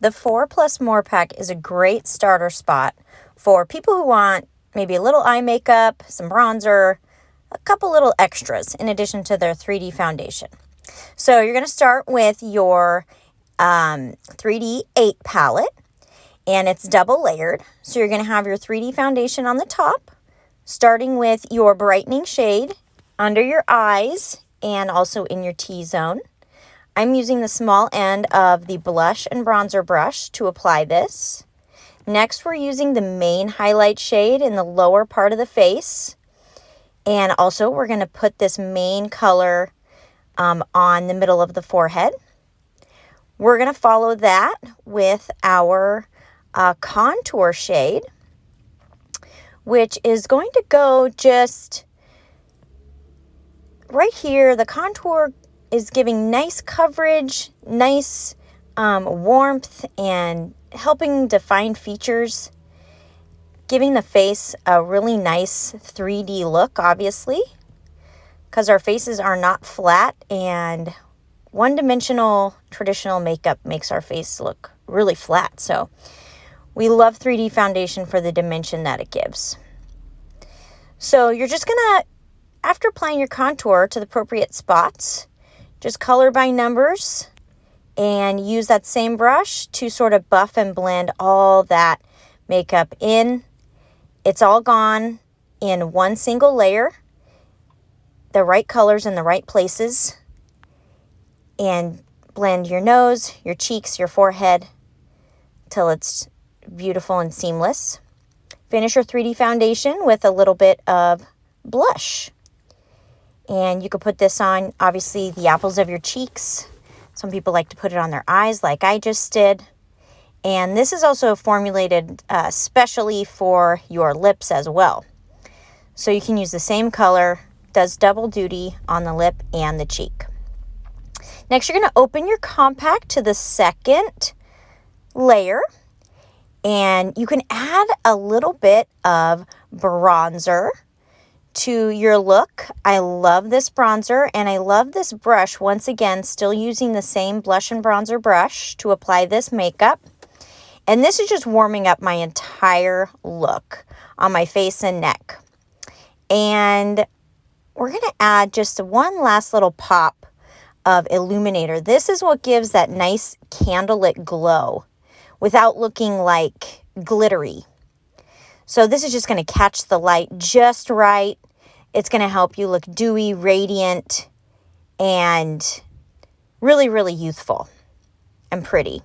The 4 Plus More pack is a great starter spot for people who want maybe a little eye makeup, some bronzer, a couple little extras in addition to their 3D foundation. So you're going to start with your 3D 8 palette, and it's double layered. So you're going to have your 3D foundation on the top, starting with your brightening shade under your eyes and also in your T-zone. I'm using the small end of the blush and bronzer brush to apply this. Next, we're using the main highlight shade in the lower part of the face. And also, we're going to put this main color on the middle of the forehead. We're going to follow that with our contour shade, which is going to go just right here. The contour is giving nice coverage, nice warmth, and helping define features, giving the face a really nice 3D look, obviously, because our faces are not flat, and one-dimensional traditional makeup makes our face look really flat. So we love 3D foundation for the dimension that it gives. So you're just gonna, after applying your contour to the appropriate spots, just color by numbers and use that same brush to sort of buff and blend all that makeup in. It's all gone in one single layer, the right colors in the right places, and blend your nose, your cheeks, your forehead till it's beautiful and seamless. Finish your 3D foundation with a little bit of blush. And you could put this on, obviously, the apples of your cheeks. Some people like to put it on their eyes like I just did. And this is also formulated specially for your lips as well. So you can use the same color, does double duty on the lip and the cheek. Next, you're going to open your compact to the second layer. And you can add a little bit of bronzer to your look. I love this bronzer, and I love this brush. Once again, still using the same blush and bronzer brush to apply this makeup. And this is just warming up my entire look on my face and neck. And we're going to add just one last little pop of illuminator. This is what gives that nice candlelit glow without looking like glittery. So this is just going to catch the light just right. It's going to help you look dewy, radiant, and really, really youthful and pretty.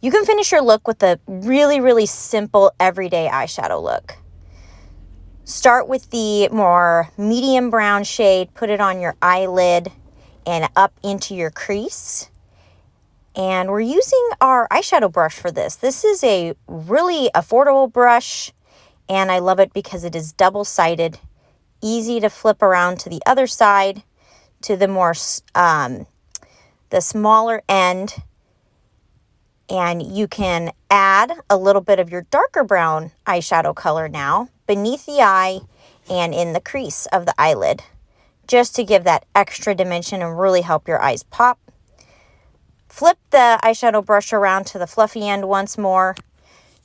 You can finish your look with a really, really simple everyday eyeshadow look. Start with the more medium brown shade, put it on your eyelid and up into your crease. And we're using our eyeshadow brush for this. This is a really affordable brush, and I love it because it is double-sided, easy to flip around to the other side, to the more, the smaller end. And you can add a little bit of your darker brown eyeshadow color now beneath the eye and in the crease of the eyelid, just to give that extra dimension and really help your eyes pop. Flip the eyeshadow brush around to the fluffy end once more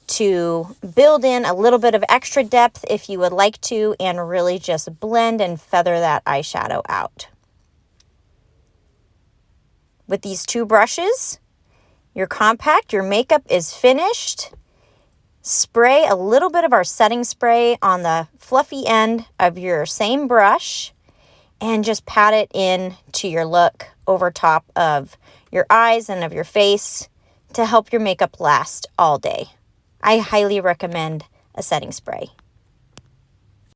to build in a little bit of extra depth if you would like to, and really just blend and feather that eyeshadow out. With these two brushes, your compact, your makeup is finished. Spray a little bit of our setting spray on the fluffy end of your same brush and just pat it in to your look over top of your eyes and of your face to help your makeup last all day. I highly recommend a setting spray.